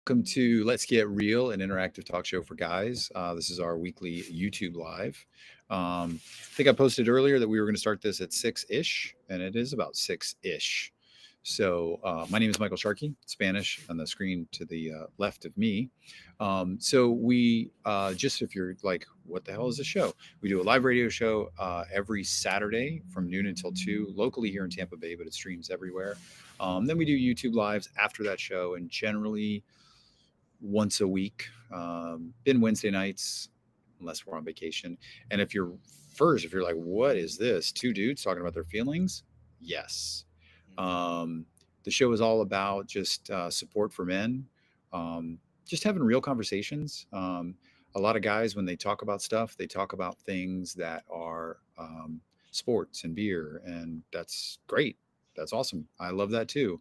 welcome to Let's Get Real, an interactive talk show for guys. This is our weekly YouTube live. I think I posted earlier that we were going to start this at 6-ish, and it is about 6-ish. So my name is Michael Sharkey, Spanish on the screen to the left of me. So we just, if you're like, what the hell is this show? We do a live radio show every Saturday from noon until 2, locally here in Tampa Bay, but it streams everywhere. Then we do YouTube lives after that show, and generally once a week. Been Wednesday nights, unless we're on vacation. And if you're like, what is this? Two dudes talking about their feelings? Yes. The show is all about just support for men, just having real conversations. A lot of guys, when they talk about stuff, they talk about things that are sports and beer, and that's great. That's awesome. I love that too.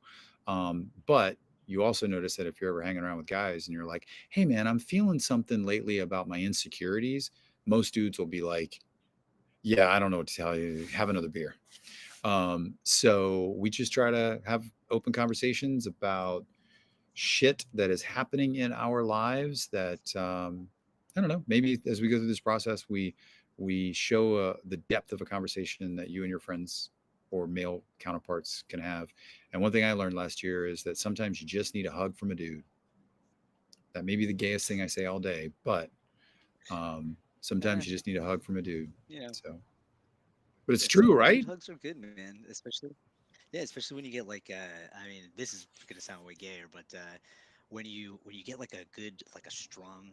But you also notice that if you're ever hanging around with guys and you're like, hey man, I'm feeling something lately about my insecurities, most dudes will be like, yeah, I don't know what to tell you. Have another beer. So we just try to have open conversations about shit that is happening in our lives that I don't know, maybe as we go through this process, we show the depth of a conversation that you and your friends or male counterparts can have. And one thing I learned last year is that sometimes you just need a hug from a dude. That may be the gayest thing I say all day, but Eh, sometimes you just need a hug from a dude. you know, So, but it's some true, good right? hugs are good, man. Especially when you get like I mean, this is gonna sound way gayer, but when you get like a good like a strong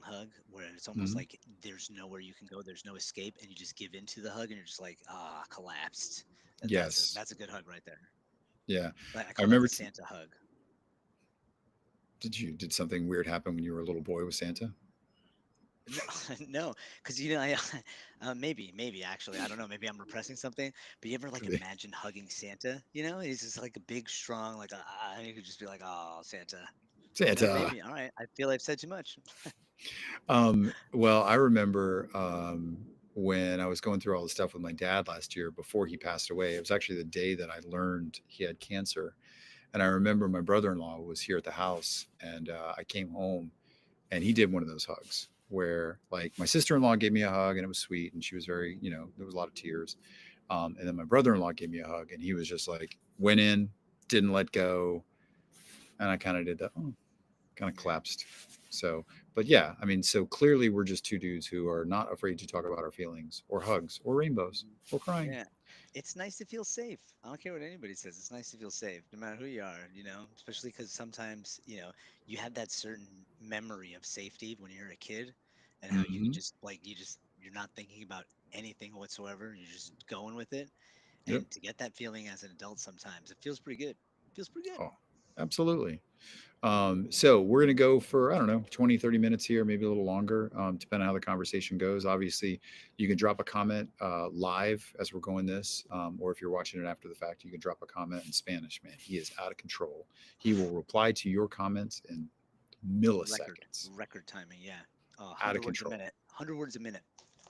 hug where it's almost Mhm. like there's nowhere you can go, there's no escape, and you just give into the hug, and you're just like collapsed. Yes. That's a good hug right there. Yeah. Like I I call that remember. the Santa hug. Did something weird happen when you were a little boy with Santa? No, no, because I maybe actually I don't know. Maybe I'm repressing something. But you ever like Could be. imagine hugging Santa? You know, he's just like a big, strong, like and you could just be like, "Oh, Santa." Santa. Maybe. All right. I feel I've said too much. Well, I remember when I was going through all the stuff with my dad last year before he passed away. It was actually the day that I learned he had cancer. And I remember my brother-in-law was here at the house, and I came home, and he did one of those hugs where, like, my sister-in-law gave me a hug, and it was sweet, and she was very, there was a lot of tears. And then my brother-in-law gave me a hug, and he was just like, went in, didn't let go, and I kind of did that. Oh, kind of Yeah. collapsed. So, but yeah, I mean, so clearly we're just two dudes who are not afraid to talk about our feelings or hugs or rainbows Mhm. or crying. Yeah. It's nice to feel safe. I don't care what anybody says. It's nice to feel safe, no matter who you are, especially because sometimes, you have that certain memory of safety when you're a kid and how you can Hmm. just, like, you're not thinking about anything whatsoever. You're just going with it. Yep. And to get that feeling as an adult sometimes, it feels pretty good. Feels pretty good. Oh, absolutely. So we're going to go for, I don't know, 20, 30 minutes here, maybe a little longer, depending on how the conversation goes. Obviously, you can drop a comment live as we're going this, or if you're watching it after the fact, you can drop a comment in Spanish. Man, he is out of control. He will reply to your comments in Record. milliseconds. Record timing. Yeah. Out of 100 words a control. minute. 100 words a minute.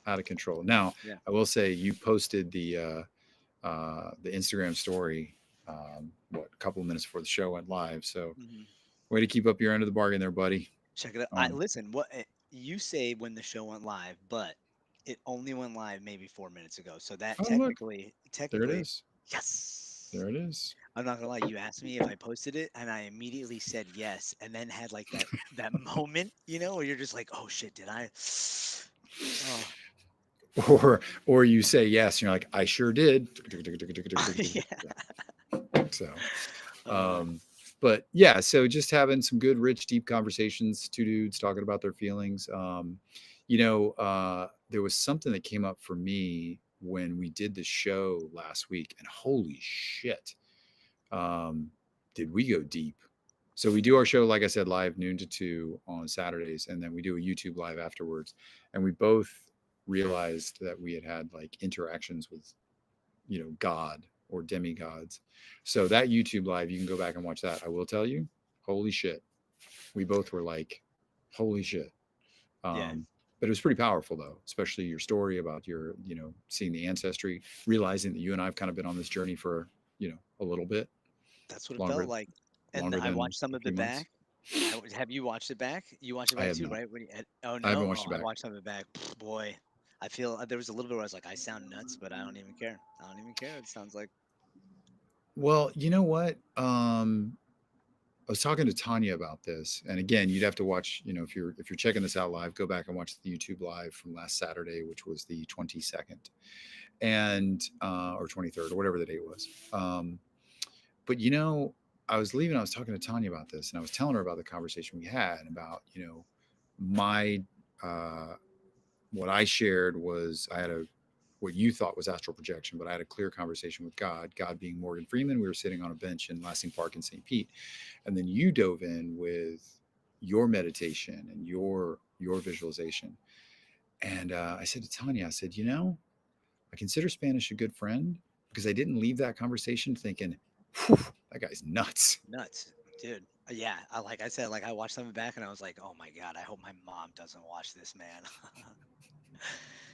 Out of control. Now, Yeah. I will say you posted the Instagram story, what, a couple of minutes before the show went live. So Hmm. way to keep up your end of the bargain there, buddy. Check it out. Um, Listen, you say when the show went live, but it only went live maybe 4 minutes ago. So that oh, look, there it technically, is. yes. There it is. I'm not gonna lie. You asked me if I posted it, and I immediately said yes, and then had like that moment, where you're just like, oh shit, did I? Oh, Or you say yes, and you're like, I sure did. yeah. So, Uh, um, but yeah, so just having some good, rich, deep conversations, two dudes talking about their feelings. There was something that came up for me when we did the show last week, and holy shit, um, did we go deep? So we do our show, like I said, live noon to 2 on Saturdays, and then we do a YouTube live afterwards. And we both realized that we had like interactions with, God or demigods. So that YouTube live, you can go back and watch that. I will tell you, holy shit, we both were like, holy shit. yeah, But it was pretty powerful though, especially your story about your, seeing the ancestry, realizing that you and I've kind of been on this journey for, a little bit that's what it felt longer, like. And longer I than watched some a of few it months. back, Have you watched it back? You watched it I back have too, not. right? Oh I haven't no, watched oh, it I back. watched some of it back. Boy, I feel there was a little bit where I was like, I sound nuts, but I don't even care. I don't even care. It sounds like Well, you know what? I was talking to Tanya about this, and again, you'd have to watch. You know, if you're checking this out live, go back and watch the YouTube live from last Saturday, which was the 22nd, and or 23rd, or whatever the date was. But you know, I was leaving. I was talking to Tanya about this, and I was telling her about the conversation we had about my uh, what I shared was I had a what you thought was astral projection, but I had a clear conversation with God. God being Morgan Freeman, we were sitting on a bench in Lassing Park in St. Pete, and then you dove in with your meditation and your visualization. And I said to Tanya, I said, I consider Spanish a good friend because I didn't leave that conversation thinking, "Whew, that guy's nuts." nuts, dude. Yeah, like I said, like I watched some of it back and I was like, oh my god, I hope my mom doesn't watch this, man.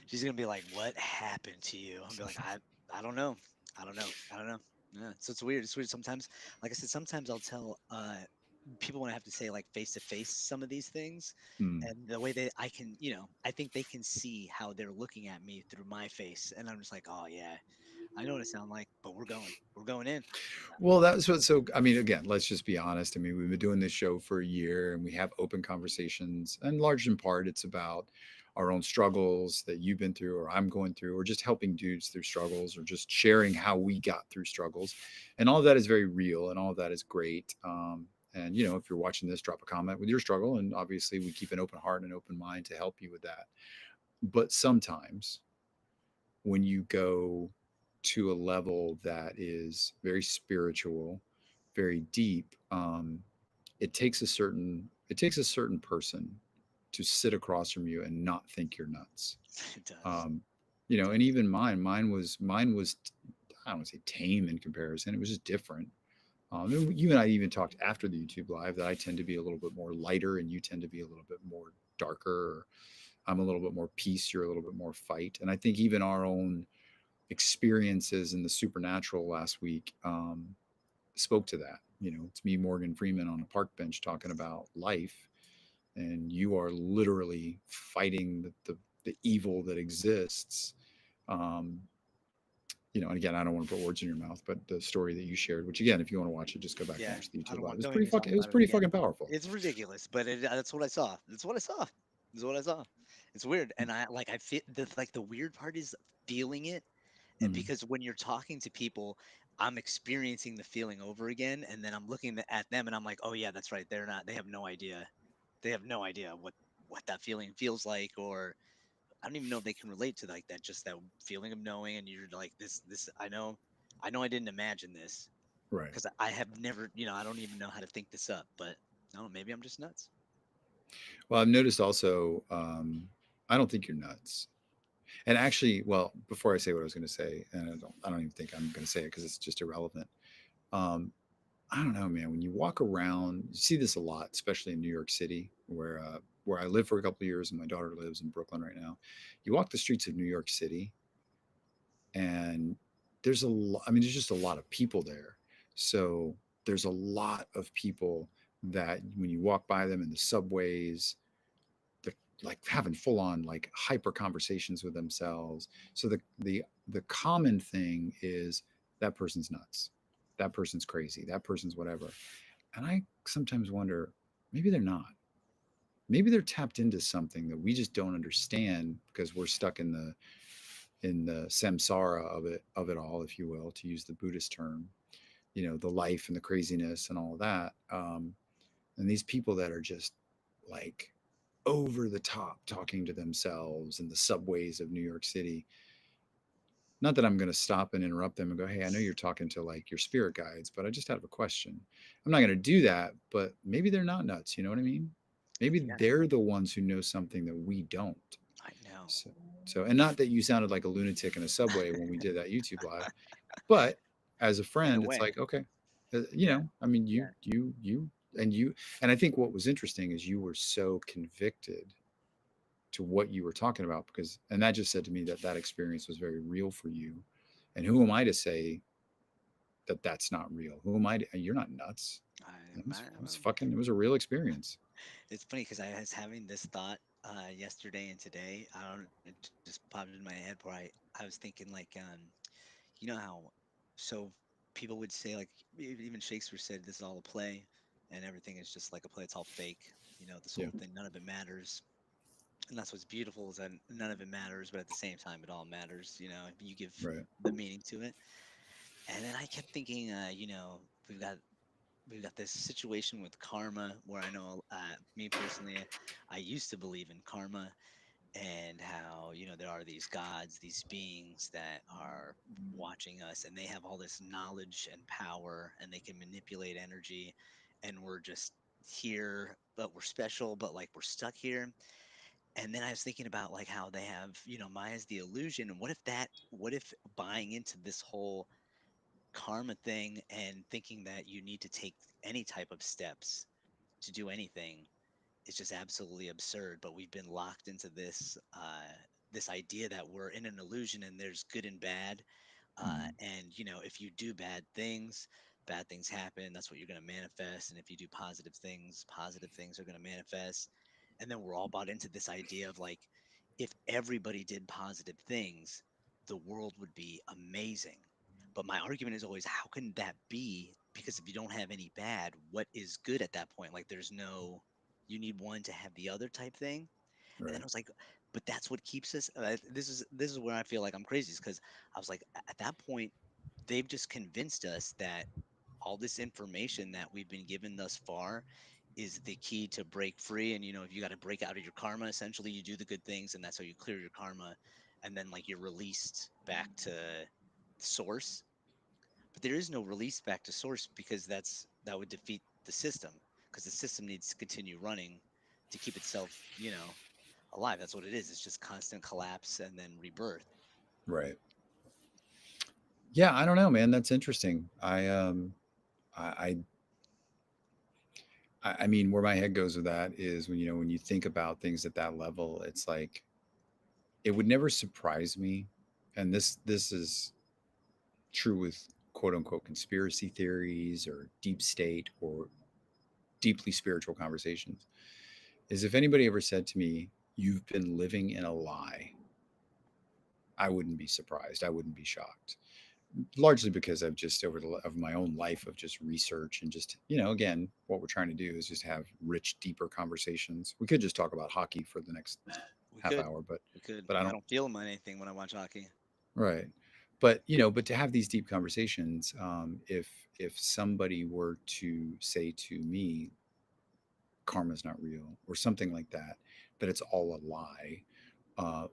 She's gonna be like, what happened to you? I'll be like, I don't know, I don't know, I don't know. Yeah, so it's weird. It's weird sometimes. Like I said, sometimes I'll tell people when I have to say like face to face some of these things, Mm. and the way that I can, I think they can see how they're looking at me through my face, and I'm just like, oh yeah, I know what it sounds like, but we're going in. Well, that's what. So, I mean, again, let's just be honest. I mean, we've been doing this show for a year, and we have open conversations, and large in part, it's about our own struggles that you've been through, or I'm going through, or just helping dudes through struggles, or just sharing how we got through struggles, and all of that is very real, and all of that is great. And if you're watching this, drop a comment with your struggle, and obviously, we keep an open heart and an open mind to help you with that. But sometimes when you go to a level that is very spiritual, very deep, it takes a certain person to sit across from you and not think you're nuts. It does. Um, It and does. even mine was I don't want to say tame in comparison. It was just different. And you and I even talked after the YouTube live that I tend to be a little bit more lighter, and you tend to be a little bit more darker. I'm a little bit more peace. You're a little bit more fight. And I think even our own experiences in the supernatural last week spoke to that. It's me, Morgan Freeman, on a park bench talking about life, and you are literally fighting the evil that exists. Um, and again, I don't want to put words in your mouth, but the story that you shared, which again, if you want to watch it, just go back and Yeah, watch the I YouTube don't live. want. Don't make me talk It was about it pretty again. fucking powerful. It's ridiculous, but that's what I saw. That's what I saw. That's what I saw. It's weird, and I feel the weird part is feeling it, and Mm, because when you're talking to people, I'm experiencing the feeling over again, and then I'm looking at them, and I'm like, oh yeah, that's right. They're not. They have no idea. They have no idea what that feeling feels like, or I don't even know if they can relate to like that. Just that feeling of knowing, and you're like this. I know. I didn't imagine this right. because I have never, I don't even know how to think this up, but no, maybe I'm just nuts. Well, I've noticed also, I don't think you're nuts. And actually, well, before I say what I was going to say, and I don't even think I'm going to say it because it's just irrelevant. Um, I don't know, man. When you walk around, you see this a lot, especially in New York City, where I lived for a couple of years, and my daughter lives in Brooklyn right now. You walk the streets of New York City, and there's a lot. I mean, there's just a lot of people there. So there's a lot of people that when you walk by them in the subways, they're like having full on like hyper conversations with themselves. So the common thing is that person's nuts, that person's crazy, that person's whatever. And I sometimes wonder, maybe they're not. Maybe they're tapped into something that we just don't understand because we're stuck in the samsara of it all, if you will, to use the Buddhist term. The life and the craziness and all of that. And these people that are just like over the top talking to themselves in the subways of New York City. Not that I'm going to stop and interrupt them and go, "Hey, I know you're talking to like your spirit guides, but I just have a question." I'm not going to do that, but maybe they're not nuts. You know what I mean? Maybe Yeah, they're the ones who know something that we don't. I know. So, and not that you sounded like a lunatic in a subway when we did that YouTube live, but as a In a friend, it's way. like, okay, Yeah, I mean, yeah, and I think what was interesting is you were so convicted to what you were talking about and that just said to me that that experience was very real for you. And who am I to say that that's not real. Who am I you're not nuts. I, It was a real experience. it's funny because I was having this thought yesterday and today. I don't. It just popped in my head where I was thinking like you know how so people would say like even Shakespeare said this is all a play and everything is just like a play. It's all fake. This Yeah. whole thing, none of it matters. And that's what's beautiful is that none of it matters, but at the same time, it all matters. If you give Right. the meaning to it. And then I kept thinking, we've got we've got this situation with karma where I know, me personally, I used to believe in karma and how there are these gods, these beings that are watching us, and they have all this knowledge and power, and they can manipulate energy, and we're just here, but we're special, but like we're stuck here. And then I was thinking about like how they have, Maya's the illusion. And what if buying into this whole karma thing and thinking that you need to take any type of steps to do anything is just absolutely absurd. But we've been locked into this idea that we're in an illusion and there's good and bad. Mm. And if you do bad things happen. That's what you're going to manifest. And if you do positive things are going to manifest. And then we're all bought into this idea of like, if everybody did positive things, the world would be amazing. But my argument is always, how can that be? Because if you don't have any bad, what is good at that point? Like, there's no, you need one to have the other type thing. And then Right. I was like, but that's what keeps us. This is where I feel like I'm crazy, is because I was like, at that point, they've just convinced us that all this information that we've been given thus far is the key to break free. And if you got to break out of your karma, essentially, you do the good things, and that's how you clear your karma, and then like you're released back to source. But there is no release back to source because that would defeat the system, because the system needs to continue running to keep itself, alive. That's what it is. It's just constant collapse and then rebirth. Right. Yeah, I don't know, man. That's interesting. I I mean, where my head goes with that is when when you think about things at that level, it's like it would never surprise me, and this is true with quote unquote conspiracy theories or deep state or deeply spiritual conversations, is if anybody ever said to me, "You've been living in a lie," I wouldn't be surprised. I wouldn't be shocked. Largely because I've just of my own life of just research and just again, what we're trying to do is just have rich, deeper conversations. We could just talk about hockey for the next We half could, hour, we could. but I I don't. don't feel anything when I watch hockey. Right. But but to have these deep conversations, if somebody were to say to me, karma's not real or something like that, that it's all a lie,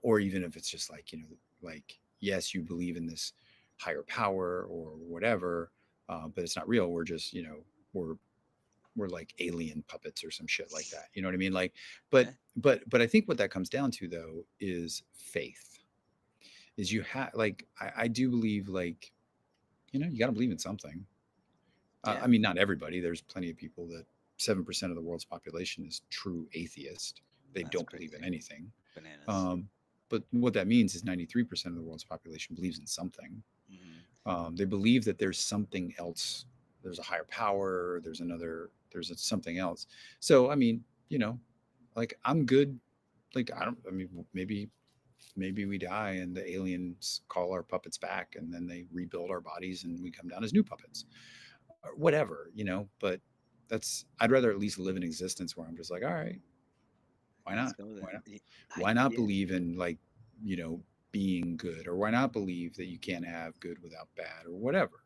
or even if it's just like like yes, you believe in this higher power or whatever, but it's not real. We're just we're we're like alien puppets or some shit like that. You know what I mean? Like, but Okay. I think what that comes down to though is faith. Is you have like I do believe like you got to believe in something. Yeah. I mean, not everybody. There's plenty of people that 7% of the world's population is true atheist. They That's don't believe in crazy. anything. Bananas. Um, but what that means is 93% of the world's population believes in something. Hmm. They believe that there's something else. There's a higher power. There's something else. So, I mean, like I'm good. Like, I don't, I mean, maybe we die and the aliens call our puppets back and then they rebuild our bodies and we come down as new puppets or whatever, but I'd rather at least live an existence where I'm just like, all right, why Let's not? go with Why it. not? Why not Yeah. believe in like, you know, being good, or why not believe that you can't have good without bad or whatever,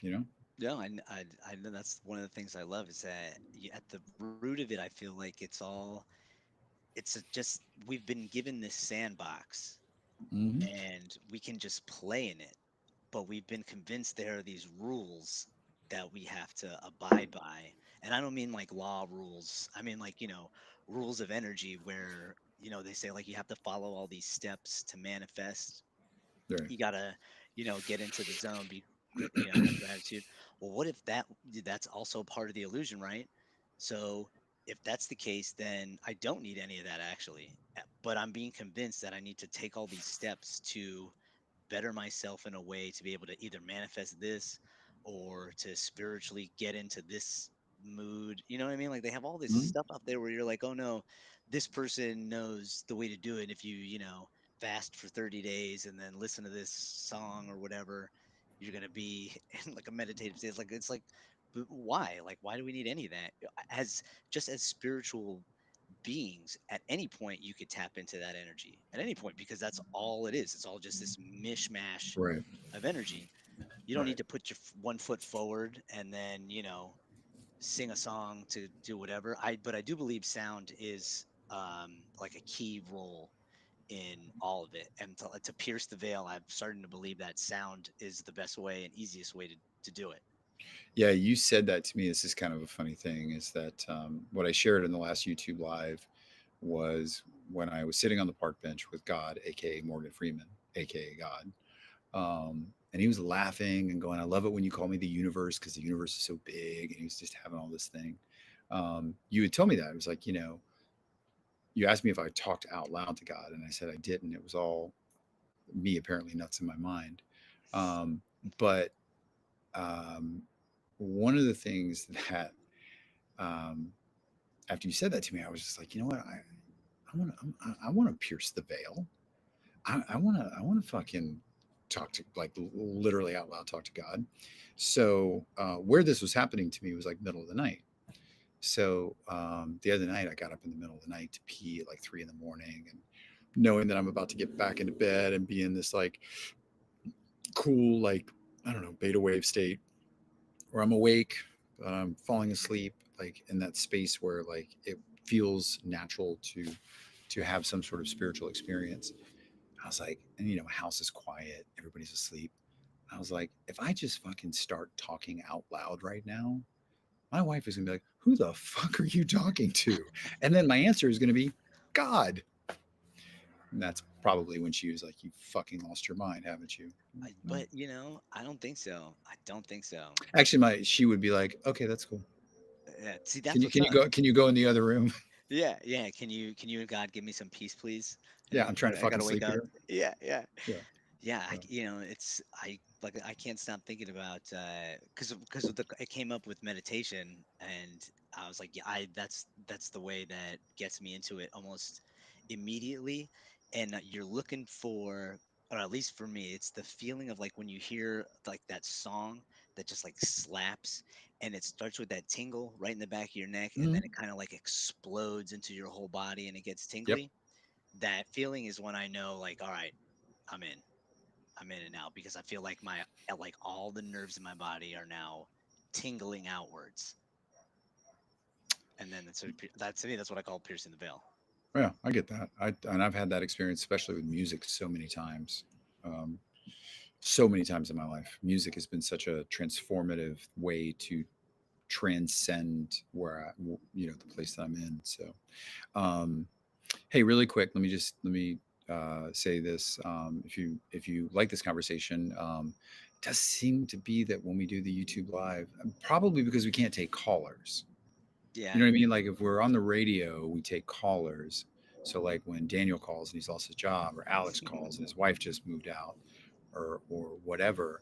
you know? No, I know that's one of the things I love is that at the root of it, I feel like just we've been given this sandbox Hmm. and we can just play in it, but we've been convinced there are these rules that we have to abide by. And I don't mean like law rules. I mean like, rules of energy where, they say like you have to follow all these steps to manifest. Right. You gotta, get into the zone, have gratitude. Well, what if that's also part of the illusion, right? So if that's the case, then I don't need any of that actually. But I'm being convinced that I need to take all these steps to better myself in a way to be able to either manifest this or to spiritually get into this mood. You know what I mean? Like they have all this Mhm. stuff out there where you're like, oh no, this person knows the way to do it. If you, fast for 30 days and then listen to this song or whatever, you're gonna be in like a meditative state. It's like, but why? Like, why do we need any of that? As just as spiritual beings, at any point you could tap into that energy at any point because that's all it is. It's all just this mishmash Right. of energy. You don't Right. need to put your one foot forward and then sing a song to do whatever. But I do believe sound is like a key role in all of it. And to pierce the veil, I'm starting to believe that sound is the best way and easiest way to do it. Yeah, you said that to me. This is kind of a funny thing is that what I shared in the last YouTube live was when I was sitting on the park bench with God, aka Morgan Freeman, aka God. And he was laughing and going, I love it when you call me the universe because the universe is so big. And he was just having all this thing. You had told me that. It was like, you asked me if I talked out loud to God. And I said I didn't. It was all me apparently nuts in my mind. Um, but um, one of the things that um, after you said that to me, I was just like, you know what? I want to pierce the veil. I want to fucking talk to like literally out loud talk to God. So where this was happening to me was like middle of the night. So the other night I got up in the middle of the night to pee at like 3 in the morning, and knowing that I'm about to get back into bed and be in this like cool like I don't know beta wave state where I'm awake but I'm falling asleep like in that space where like it feels natural to have some sort of spiritual experience. I was like, and house is quiet, everybody's asleep. I was like, if I just fucking start talking out loud right now, my wife is gonna be like, who the fuck are you talking to? And then my answer is gonna be God. And that's probably when she was like, you fucking lost your mind, haven't you? No. But I don't think so. I don't think so. Actually, she would be like, okay, that's cool. Yeah, see, Can that's you what's can you up. go can you go in the other room? Yeah, yeah. Can you and God give me some peace, please? Yeah, I'm trying to I fucking gotta wake sleep up. here. Yeah, yeah. Yeah, Yeah, yeah. it's I can't stop thinking about because it came up with meditation, and I was like, yeah, I that's the way that gets me into it almost immediately. And you're looking for, or at least for me, it's the feeling of like when you hear like that song that just like slaps, and it starts with that tingle right in the back of your neck, and then Mhm. it kind of like explodes into your whole body, and it gets Yep. tingly. That feeling is when I know, like, all right, I'm in. I'm in it now because I feel like like all the nerves in my body are now tingling outwards, and then that's to me that's what I call piercing the veil. Yeah, I get that. And I've had that experience, especially with music, so many times. Um, so many times in my life, music has been such a transformative way to transcend the place that I'm in. So, um, hey, really quick, let me say this. If you like this conversation, it does seem to be that when we do the YouTube live, probably because we can't take callers. You Yeah, know what I mean? Like if we're on the radio, we take callers. So like when Daniel calls and he's lost his job, or Alex calls and his wife just moved out, or whatever,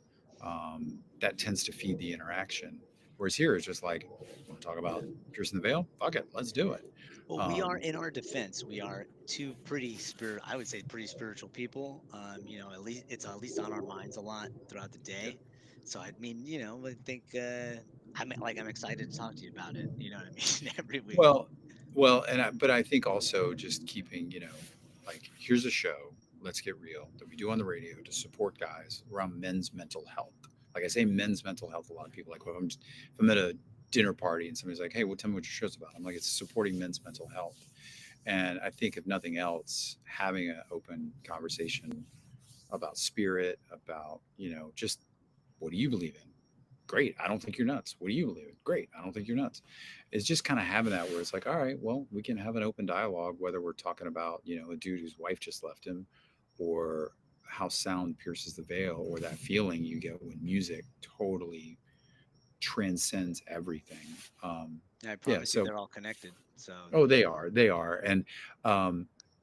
that tends to feed the interaction. Whereas here it's just like, want to talk about piercing the veil? Fuck it, let's do it. well, we are Um, in our defense. We are two pretty I would say pretty spiritual people. At least it's at least on our minds a lot throughout the yeah. day. So I mean, I think I'm excited to talk to you about it. You know what I mean? Every week. Well, but I think also just keeping, like here's a show, let's get real, that we do on the radio to support guys around men's mental health. Like I say, men's mental health. A lot of people like, well, if I'm at a dinner party and somebody's like, hey, well, tell me what your show's about. I'm like, it's supporting men's mental health. And I think if nothing else, having an open conversation about spirit, about, just what do you believe in? Great. I don't think you're nuts. What do you believe in? Great. I don't think you're nuts. It's just kind of having that where it's like, all right, well, we can have an open dialogue, whether we're talking about, a dude whose wife just left him, or how sound pierces the veil, or that feeling you get when music totally transcends everything. I Yeah. promise you, So, they're all connected. So oh, they are. And,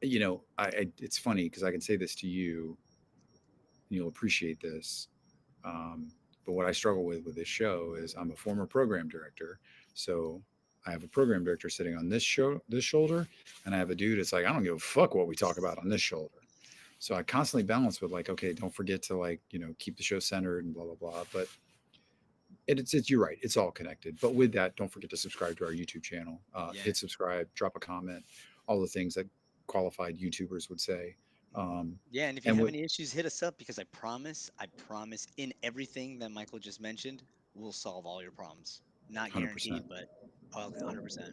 it's funny because I can say this to you, and you'll appreciate this. Um, But what I struggle with this show is I'm a former program director, so I have a program director sitting on this shoulder, and I have a dude. It's like I don't give a fuck what we talk about on this shoulder. So I constantly balance with like, okay, don't forget to like, keep the show centered and blah blah blah. But it's you're right, it's all connected. But with that, don't forget to subscribe to our YouTube channel. Yeah. Hit subscribe, drop a comment, all the things that qualified YouTubers would say. Um, Yeah, and if you and have what any issues, hit us up because I promise, in everything that Michael just mentioned, we'll solve all your problems. Not 100%, guaranteed, but 100%.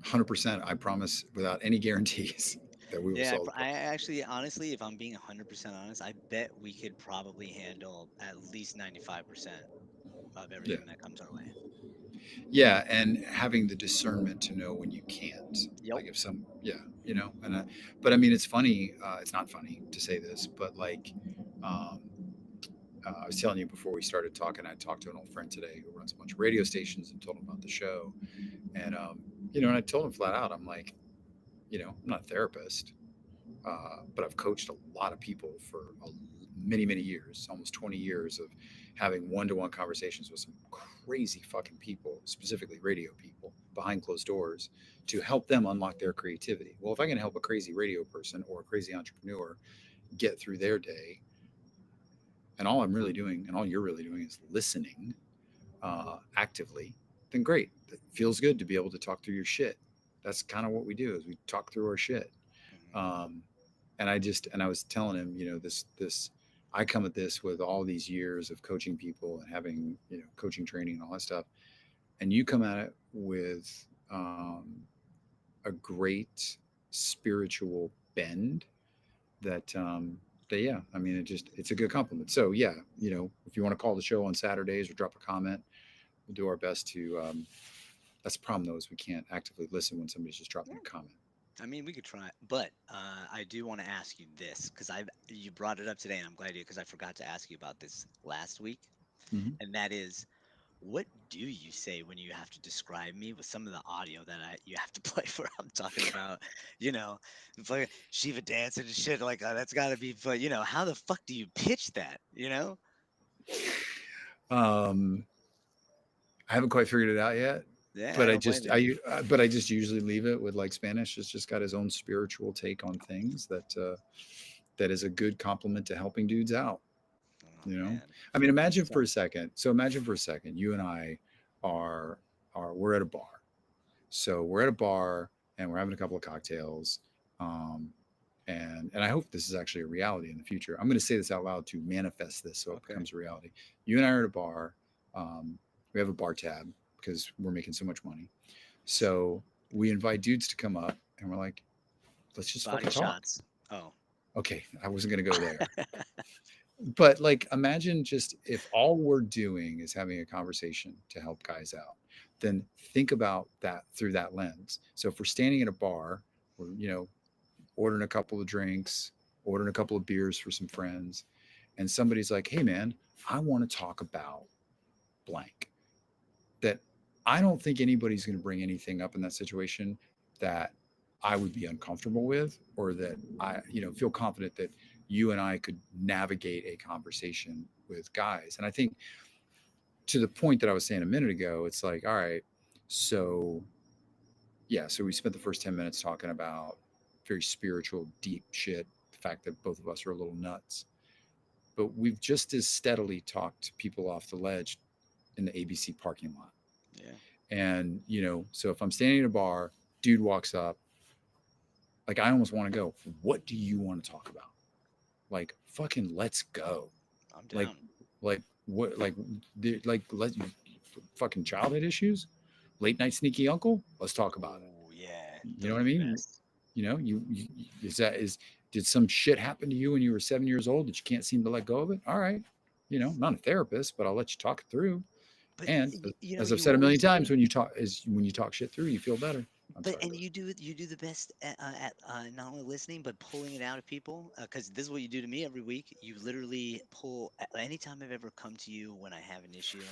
100%, I promise without any guarantees that we will Yeah, solve the I problem. actually, honestly, if I'm being 100% honest, I bet we could probably handle at least 95% of Yeah. everything that comes our way. Yeah, and having the discernment to know when you can't. Yep. Like if some, yeah, but I mean, it's funny. It's not funny to say this, but like, um, I was telling you before we started talking, I talked to an old friend today who runs a bunch of radio stations and told him about the show. And, and I told him flat out, I'm like, I'm not a therapist, but I've coached a lot of people for many, many years, almost 20 years of having one-to-one conversations with some crazy fucking people, specifically radio people behind closed doors, to help them unlock their creativity. Well, if I can help a crazy radio person or a crazy entrepreneur get through their day, and all I'm really doing and all you're really doing is listening actively, then great. It feels good to be able to talk through your shit. That's kind of what we do is we talk through our shit. Hmm. Um, and I was telling him, this I come at this with all these years of coaching people and having, coaching training and all that stuff. And you come at it with a great spiritual bend that yeah, I mean, it's a good compliment. So yeah, if you want to call the show on Saturdays or drop a comment, we'll do our best to. That's the problem though, is we can't actively listen when somebody's just dropping Yeah. a comment. I mean, we could try, but I do want to ask you this because I you brought it up today, and I'm glad you because I forgot to ask you about this last week, Hmm. and that is, what do you say when you have to describe me with some of the audio that you have to play for? I'm talking about, you know, like Shiva dancing and shit like that. That's got to be, but how the fuck do you pitch that? Um, I haven't quite figured it out yet, Yeah, I but don't blame you. I just usually leave it with like Spanish. It's just got his own spiritual take on things that is a good compliment to helping dudes out. Oh You know, man. I mean, imagine for So a second. So imagine for a second, you and I are we're at a bar. So we're at a bar and we're having a couple of cocktails. Um, and I hope this is actually a reality in the future. I'm going to say this out loud to manifest this so it okay. becomes a reality. You and I are at a bar. Um, we have a bar tab because we're making so much money. So we invite dudes to come up and we're like, let's just Body fucking talk. shots. Oh. Okay, I wasn't going to go there. But like, imagine just if all we're doing is having a conversation to help guys out, then think about that through that lens. So if we're standing at a bar, we're, ordering a couple of drinks, ordering a couple of beers for some friends, and somebody's like, hey man, I want to talk about blank. That I don't think anybody's going to bring anything up in that situation that I would be uncomfortable with, or that I, feel confident that you and I could navigate a conversation with guys. And I think to the point that I was saying a minute ago, it's like, all right, so yeah, so we spent the first 10 minutes talking about very spiritual, deep shit, the fact that both of us are a little nuts. But we've just as steadily talked people off the ledge in the ABC parking lot. Yeah. And, so if I'm standing in a bar, dude walks up, like I almost want to go, what do you want to talk about? Like, fucking let's go. I'm Like, down. like what, let fucking childhood issues, late night sneaky uncle. Let's talk about it. Oh yeah. You know Those what are I the mean? best. Did some shit happen to you when you were 7 years old that you can't seem to let go of it? All right. I'm not a therapist, but I'll let you talk it through. But And as I've you said a million always times, say, when you talk shit through, you feel better. I'm but sorry. and you do the best at not only listening but pulling it out of people because this is what you do to me every week. You literally pull anytime I've ever come to you when I have an issue.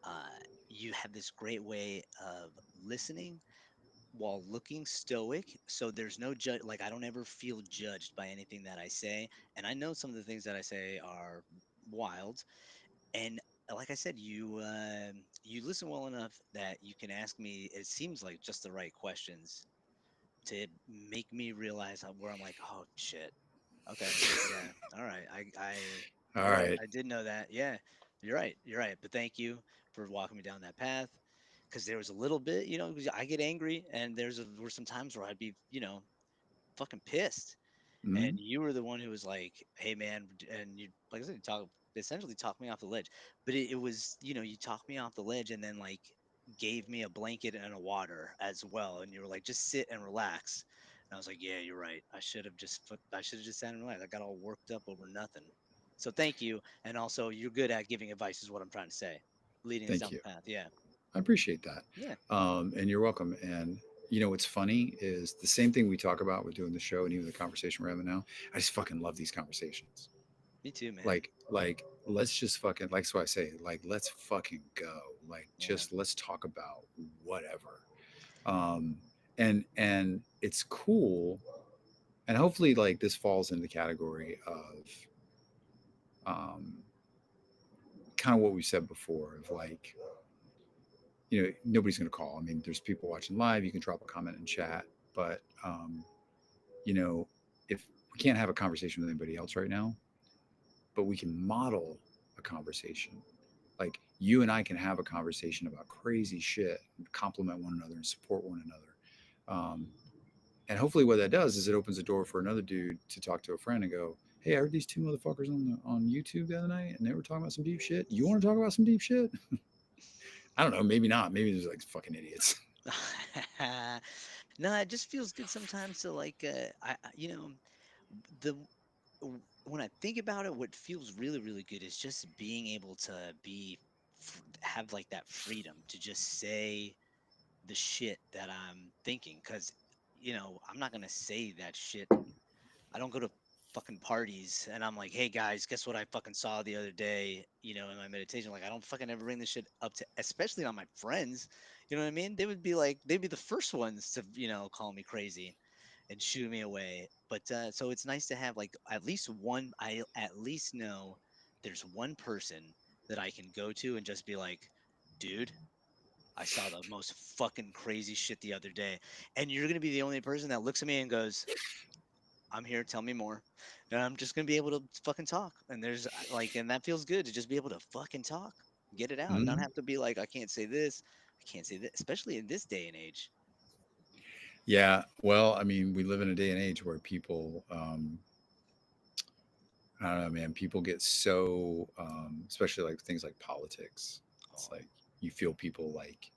Uh, you have this great way of listening while looking stoic. So there's no judge. Like I don't ever feel judged by anything that I say, and I know some of the things that I say are wild. And like I said, you listen well enough that you can ask me. It seems like just the right questions to make me realize where I'm like, oh shit. Okay, yeah, all right. All You're right. right. I did know that. Yeah, you're right. You're right. But thank you for walking me down that path. Because there was a little bit, 'cause I get angry, and were some times where I'd be, fucking pissed. And Mhm. you were the one who was like, "Hey, man," and you, like I said, you essentially talked me off the ledge. But it was, you talked me off the ledge, and then like gave me a blanket and a water as well. And you were like, "Just sit and relax." And I was like, "Yeah, you're right. I should have just sat and relaxed. I got all worked up over nothing." So thank you, and also you're good at giving advice, is what I'm trying to say, leading us Thank down you. the path. Yeah, I appreciate that. yeah, And you're welcome. And what's funny is the same thing we talk about with doing the show and even the conversation we're having now. I just fucking love these conversations. me too, man. Like, let's just fucking, like, so I say, like, let's fucking go. Like, Yeah, just let's talk about whatever. Um, and it's cool. And hopefully, like, this falls into the category of um, kind of what we said before of like, nobody's going to call. I mean, there's people watching live. You can drop a comment in chat, but you know, if we can't have a conversation with anybody else right now, but we can model a conversation. Like you and I can have a conversation about crazy shit, and compliment one another and support one another. And hopefully, what that does is it opens the door for another dude to talk to a friend and go, "Hey, I heard these two motherfuckers on YouTube the other night, and they were talking about some deep shit. You want to talk about some deep shit?" I don't know. Maybe not. Maybe there's like fucking idiots. no, it just feels good sometimes to like, the when I think about it, what feels really, really good is just being able to have like that freedom to just say the shit that I'm thinking. Because, I'm not gonna say that shit. I don't go to fucking parties and I'm like, hey guys, guess what I fucking saw the other day, in my meditation. Like, I don't fucking ever bring this shit up to, especially on my friends. You know what I mean? They'd be the first ones to, call me crazy and shoo me away. But so it's nice to have like at least one. I at least know there's one person that I can go to and just be like, dude, I saw the most fucking crazy shit the other day. And you're gonna be the only person that looks at me and goes, I'm here, tell me more. And I'm just gonna be able to fucking talk. And and that feels good to just be able to fucking talk, get it out, not Mhm. have to be like, I can't say this, I can't say this, especially in this day and age. Yeah. Well, I mean, we live in a day and age where people, I don't know, man, people get so, especially like things like politics. It's Oh, like you feel people like,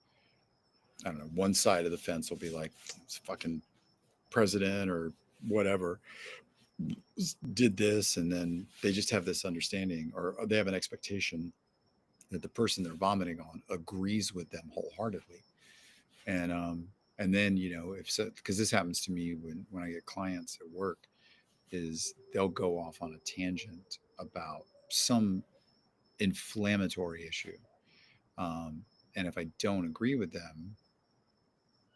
I don't know, one side of the fence will be like, "This fucking president or whatever did this." And then they just have this understanding or they have an expectation that the person they're vomiting on agrees with them wholeheartedly. And, and then, if so, because this happens to me when I get clients at work, is they'll go off on a tangent about some inflammatory issue. Um, and if I don't agree with them,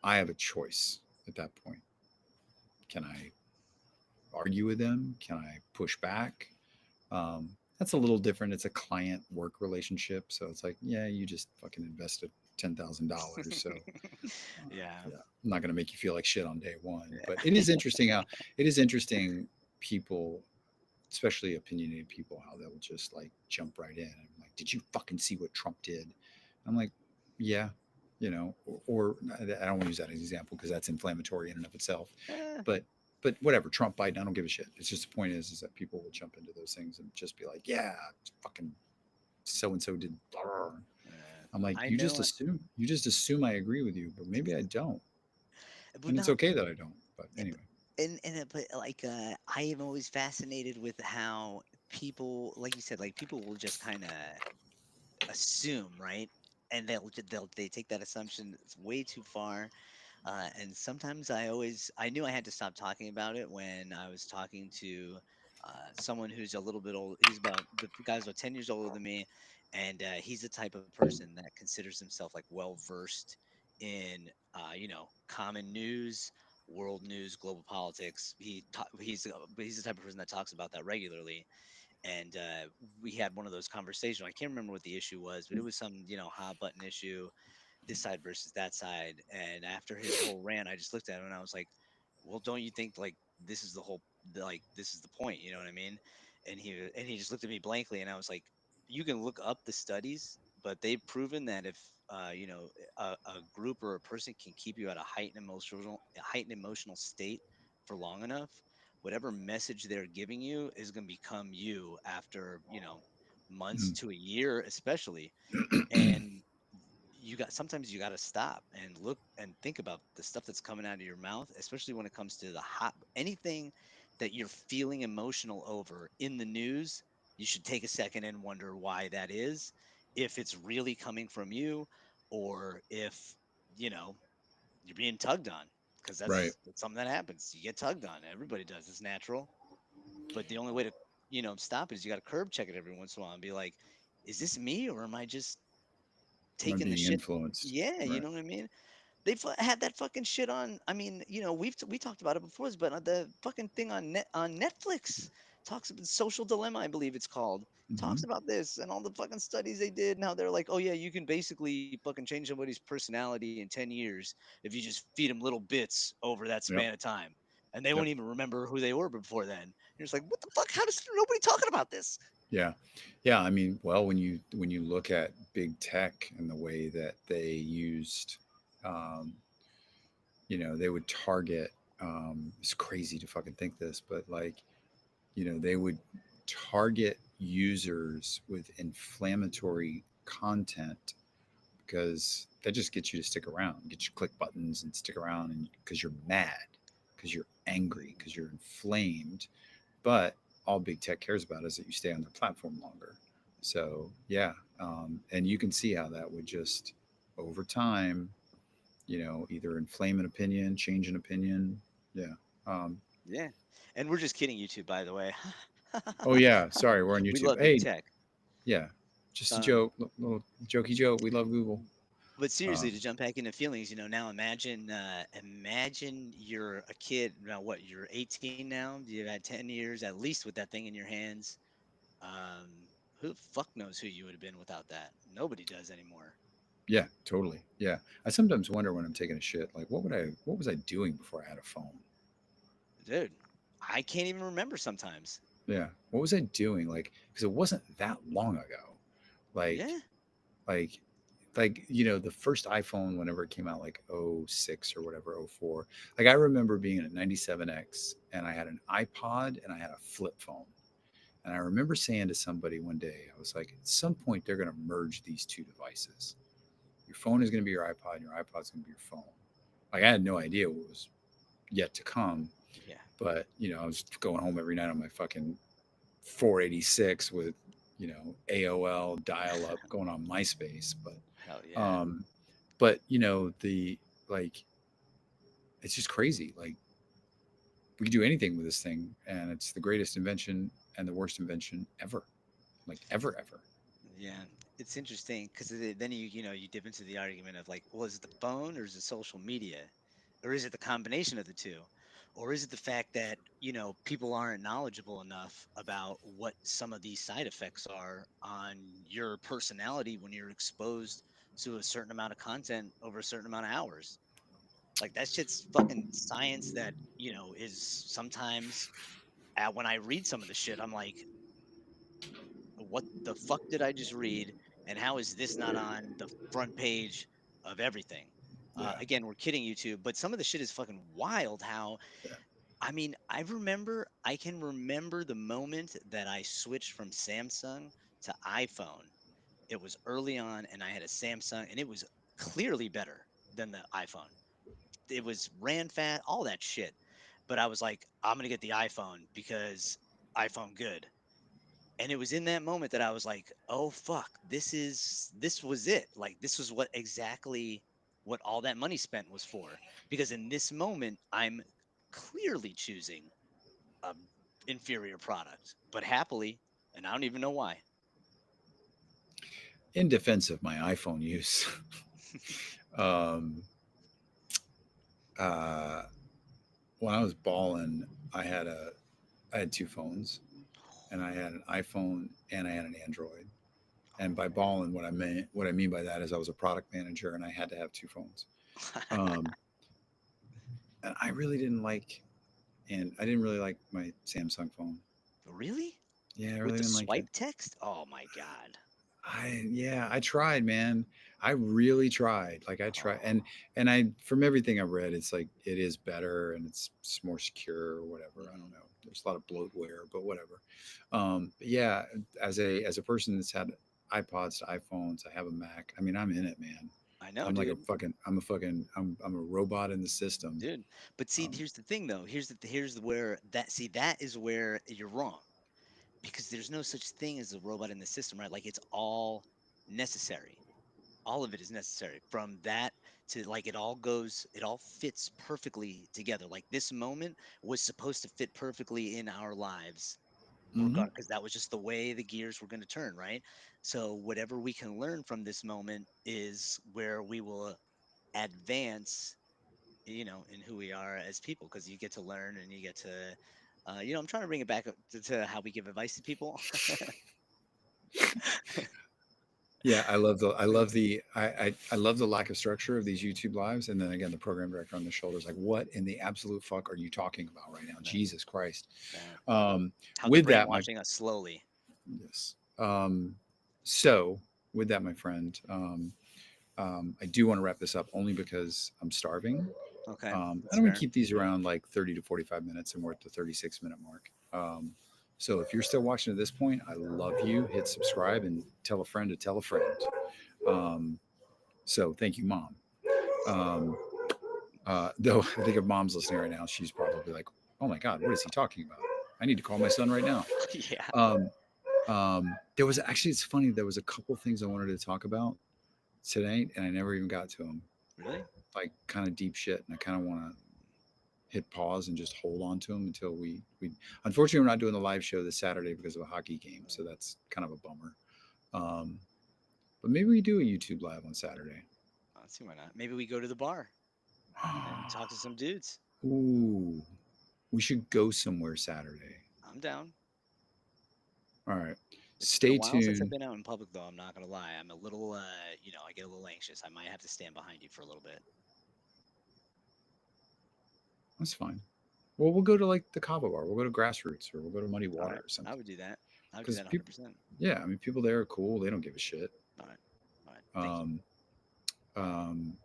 I have a choice at that point. Can I argue with them? Can I push back? That's a little different. It's a client work relationship. So it's like, yeah, you just fucking invested $10,000. So yeah. yeah, I'm not going to make you feel like shit on day one. But Yeah. it is interesting people, especially opinionated people, how they'll just like jump right in. I'm like, did you fucking see what Trump did? I'm like, yeah, or I don't want to use that as an example because that's inflammatory in and of itself. Eh, But whatever, Trump, Biden, I don't give a shit. It's just the point is that people will jump into those things and just be like, yeah, fucking so and so did. I'm like, I know. you just assume I agree with you, but maybe I don't, But and it's not, okay that I don't. But eh, anyway, but- but like, I am always fascinated with how people, like you said, like people will just kind of assume, right? And they take that assumption it's way too far. And sometimes I knew I had to stop talking about it when I was talking to someone who's a little bit old. The guy's about 10 years older than me, and he's the type of person that considers himself like well versed in common news, world news, global politics. He's the type of person that talks about that regularly, and we had one of those conversations. I can't remember what the issue was, but it was some, hot button issue, this side versus that side. And after his whole rant, I just looked at him and I was like, well, don't you think like this is the whole, like this is the point, you know what I mean? And he just looked at me blankly, and I was like, you can look up the studies, but they've proven that if a group or a person can keep you at a heightened emotional state for long enough, whatever message they're giving you is going to become you after months Mm. to a year, especially. And sometimes you got to stop and look and think about the stuff that's coming out of your mouth, especially when it comes to the hot anything that you're feeling emotional over in the news. You should take a second and wonder why that is, if it's really coming from you, or if you know you're being tugged on, because Right. that's something that happens. You get tugged on, everybody does, it's natural. But the only way to stop it is you got to curb check it every once in a while and be like, is this me, or am I just Am I taking the being shit? influenced? Yeah, you Right. know what I mean. Had that fucking shit on. I mean, we talked about it before, but the fucking thing on Netflix talks about Social Dilemma, I believe it's called. Hmm. Talks about this and all the fucking studies they did, and how they're like, oh yeah, you can basically fucking change somebody's personality in 10 years if you just feed them little bits over that Yep. span of time, and they Yep. won't even remember who they were before then. You're just like, what the fuck? How does nobody talking about this? Yeah. Yeah. I mean, well, when you look at big tech and the way that they used, um, they would target. It's crazy to fucking think this, but like, they would target users with inflammatory content because that just gets you to stick around, get you click buttons and stick around, and because you're mad, because you're angry, because you're inflamed. But all big tech cares about is that you stay on their platform longer. So yeah, and you can see how that would just over time, either inflame an opinion, change an opinion. Yeah. Um, Yeah, and we're just kidding, you two, by the way. oh yeah, sorry, we're on We YouTube. love big Hey, tech. yeah, just a Um, joke, little jokey joke. We love Google. But seriously, Um, to jump back into feelings, now imagine you're a kid. Now, what? You're 18 now. You've had 10 years at least with that thing in your hands. Who the fuck knows who you would have been without that? Nobody does anymore, yeah, totally. Yeah, I sometimes wonder when I'm taking a shit, like what was I doing before I had a phone? dude. I can't even remember sometimes. Yeah, what was I doing? Like, because it wasn't that long ago. Like, Yeah, like, the first iPhone, whenever it came out, like '06 or whatever, '04. Like, I remember being in a 97X, and I had an iPod and I had a flip phone. And I remember saying to somebody one day, I was like, at some point, they're going to merge these two devices. Your phone is going to be your iPod, and your iPod's going to be your phone. Like, I had no idea what was yet to come. yeah, But, I was going home every night on my fucking 486 with, AOL dial up going on MySpace. hell yeah, Um, but the like, it's just crazy. Like, we can do anything with this thing, and it's the greatest invention and the worst invention ever, like ever, ever. yeah. It's interesting because then you dip into the argument of like, well, is it the phone or is it social media, or is it the combination of the two, or is it the fact that people aren't knowledgeable enough about what some of these side effects are on your personality when you're exposed to a certain amount of content over a certain amount of hours. Like that shit's fucking science that is sometimes, when I read some of the shit, I'm like, what the fuck did I just read? And how is this not on the front page of everything? Yeah, Again, we're kidding, YouTube, but some of the shit is fucking wild. How, yeah. I mean, I can remember the moment that I switched from Samsung to iPhone. It was early on, and I had a Samsung, and it was clearly better than the iPhone. It was ran fast, all that shit. But I was like, I'm gonna get the iPhone because iPhone good. And it was in that moment that I was like, oh fuck, this was it. Like this was what all that money spent was for. Because in this moment, I'm clearly choosing a inferior product, but happily, and I don't even know why. In defense of my iPhone use, um, uh, when I was balling, I had two phones, and I had an iPhone and I had an Android. And by balling, what I mean by that is I was a product manager and I had to have two phones. Um, and I really didn't like, and I didn't really like my Samsung phone. Really? Yeah, I With really the didn't like it. swipe text? Oh my God. I tried, man. I really tried. Like I tried, Oh. and I from everything I've read, it's like it is better and it's more secure or whatever. I Mhm. don't know. There's a lot of bloatware, but whatever. But yeah, as a person that's had iPods to iPhones, I have a Mac. I mean, I'm in it, man. I know, dude. I'm a robot in the system. Dude. But see, Um, here's the thing though. Here's where that is where you're wrong. Because there's no such thing as a robot in the system, right? Like it's all necessary. All of it is necessary. From that to like it all fits perfectly together. Like this moment was supposed to fit perfectly in our lives, mhm. regard because that was just the way the gears were going to turn, right? So whatever we can learn from this moment is where we will advance, in who we are as people, because you get to learn and you get to I'm trying to bring it back up to how we give advice to people. Yeah, I love the lack of structure of these YouTube lives, and then again the program director on the shoulders, like, what in the absolute fuck are you talking about right now? Right. Jesus Christ! Yeah. Um, How they're with that, my brainwashing us slowly. yes. So with that, my friend, I do want to wrap this up only because I'm starving. Okay, I that's don't want to fair. keep these around like 30 to 45 minutes, and we're at the 36-minute mark. So if you're still watching at this point, I love you. Hit subscribe and tell a friend to tell a friend. Um, so thank you, Mom. Um, though I think if Mom's listening right now, she's probably like, "Oh my God, what is he talking about? I need to call my son right now." Yeah. Um, there was actually, it's funny. There was a couple things I wanted to talk about tonight, and I never even got to them. Really? Like kind of deep shit, and I kind of want to hit pause and just hold on to them until we. Unfortunately, we're not doing the live show this Saturday because of a hockey game, so that's kind of a bummer. Um, but maybe we do a YouTube live on Saturday. Let's see, why not? Maybe we go to the bar and talk to some dudes. Ooh, we should go somewhere Saturday. I'm down. All right. It's been a Stay while since I've tuned. been out in public, though. I'm not gonna lie. I'm a little, I get a little anxious. I might have to stand behind you for a little bit. That's fine. Well, we'll go to like the Kava Bar. We'll go to Grassroots or we'll go to Muddy All Water right, or I something. would do that. I would do Because that people, 100%. yeah, I mean, people there are cool. They don't give a shit. All right, all right. Thank you. Um, um,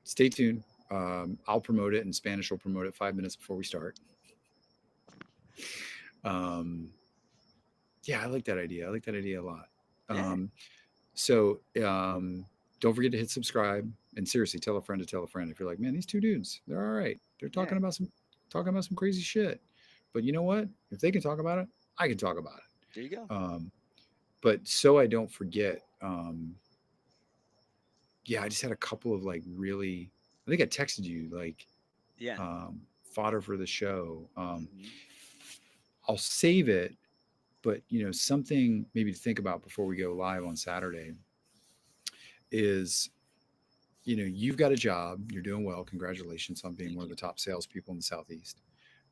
Stay tuned. I'll promote it, and Spanish will promote it 5 minutes before we start. Um, yeah, I like that idea. I like that idea a lot. Yeah, So don't forget to hit subscribe, and seriously, tell a friend to tell a friend. If you're like, man, these two dudes, they're all right. They're yeah. talking about some crazy shit. But you know what? If they can talk about it, I can talk about There you go. it. But so I don't forget. Yeah, I just had a couple of like really. I think I texted you like Yeah. fodder for the show. Hmm. I'll save it, but something maybe to think about before we go live on Saturday is, you've got a job, you're doing well. Congratulations on being Thank one of you. the top salespeople in the Southeast.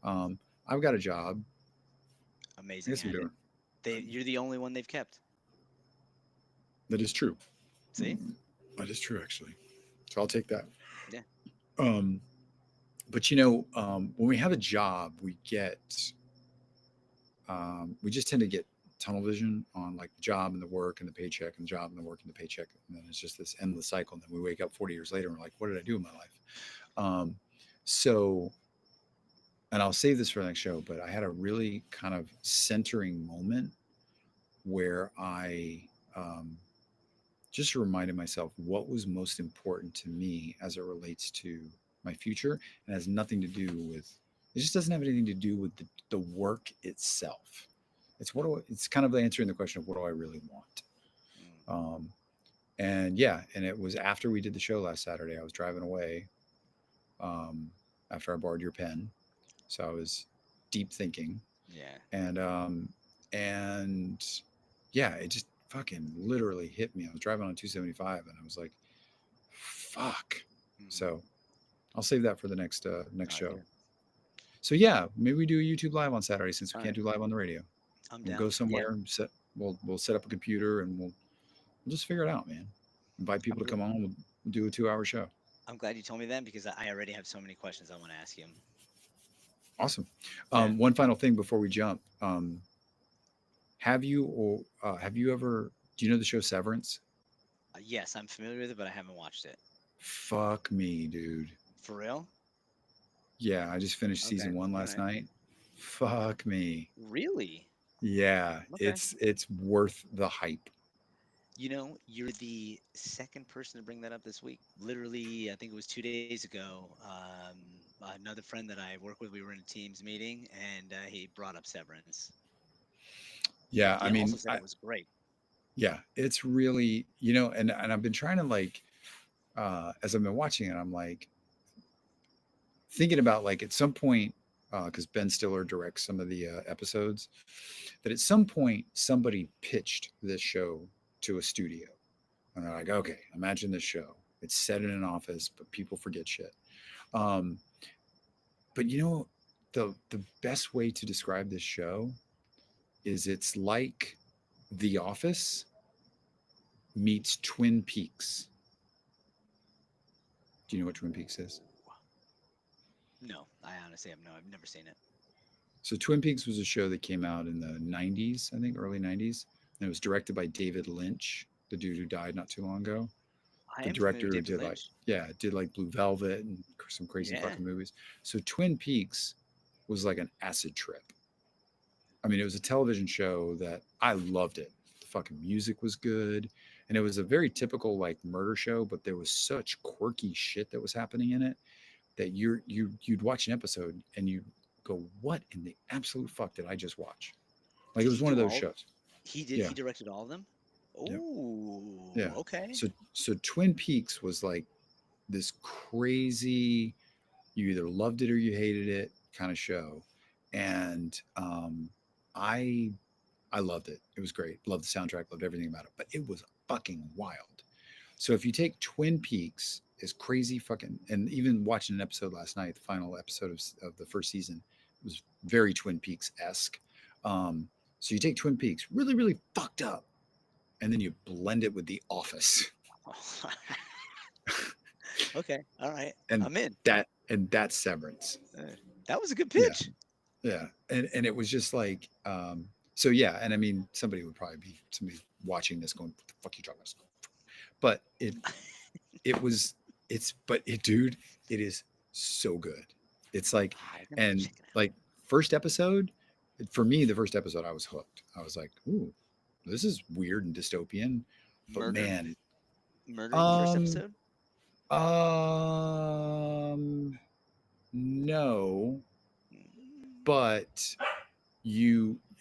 I've got a job. I Amazing guess I'm at it. doing You're the only one they've kept. that is true. See? That is true, actually. So I'll take that. Yeah. Um, but when we have a job, we just tend to get tunnel vision on like the job and the work and the paycheck and the job and the work and the paycheck, and then it's just this endless cycle. And then we wake up 40 years later and we're like, what did I do in my life? Um, so, and I'll save this for the next show, but I had a really kind of centering moment where I just reminded myself what was most important to me as it relates to my future, and has nothing to do with, it just doesn't have anything to do with the work itself. It's kind of answering the question of what do I really want. Mm. um, and yeah, and it was after we did the show last Saturday. I was driving away, um, after I borrowed your pen, so I was deep thinking, Yeah. and yeah, it just fucking literally hit me. I was driving on 275 and I was like, fuck. Hmm. So I'll save that for the next All right, show. dude. So yeah, maybe we do a YouTube live on Saturday since we All can't right. do live on the radio. I'm We'll go down. Yeah, somewhere and we'll set up a computer and we'll just figure it out, man. Invite I'm people to gl- come on. We'll do a 2 hour show. I'm glad you told me that because I already have so many questions I want to ask you. Awesome. Yeah. One final thing before we jump. Have you ever? Do you know the show Severance? Yes, I'm familiar with it, but I haven't watched it. Fuck me, dude. For real? Yeah, I just finished Okay. season one All last right. night. Fuck me. Really? Yeah, Okay. it's worth the hype. You're the second person to bring that up this week. Literally, I think it was 2 days ago. Another friend that I work with, we were in a Teams meeting, and he brought up Severance. Yeah, He I also mean, said it was great. yeah, it's really, and I've been trying to like, as I've been watching it, I'm like thinking about like at some point, because Ben Stiller directs some of the episodes, that at some point somebody pitched this show to a studio, and they're like, okay, imagine this show. It's set in an office, but people forget shit. Um, but the best way to describe this show is it's like The Office meets Twin Peaks. Do you know what Twin Peaks is? No, I honestly have no. I've never seen it. So Twin Peaks was a show that came out in the 90s, I think early 90s. And it was directed by David Lynch, the dude who died not too long ago. I The am familiar director with who David did like, Lynch. yeah, did like Blue Velvet and some crazy Yeah. fucking movies. So Twin Peaks was like an acid trip. I mean, it was a television show that I loved it. The fucking music was good. And it was a very typical like murder show, but there was such quirky shit that was happening in it that you'd watch an episode and you go, what in the absolute fuck did I just watch? Like it Did was he one of do those all? shows. He did. Yeah. He directed all of them. Yeah. Oh, Yeah. okay. So Twin Peaks was like this crazy, you either loved it or you hated it kind of show. And I I loved it. It was great. Loved the soundtrack, loved everything about it. But it was fucking wild. So if you take Twin Peaks is crazy fucking, and even watching an episode last night, the final episode of the first season was very Twin Peaks esque. So you take Twin Peaks, really, really fucked up, and then you blend it with The Office, Okay. All right. and I'm in. that's Severance. Uh, that was a good Yeah, pitch. yeah, and it was just like, so yeah, and I mean, somebody watching this going, "What the fuck are you talking about?" But it was but it dude, it is so good. It's like, I'm gonna and check it out. like first episode, for me, the first episode I was hooked. I was like, ooh, this is weird and dystopian, but Murder. man, Murder in the first um episode. um no, Mm, but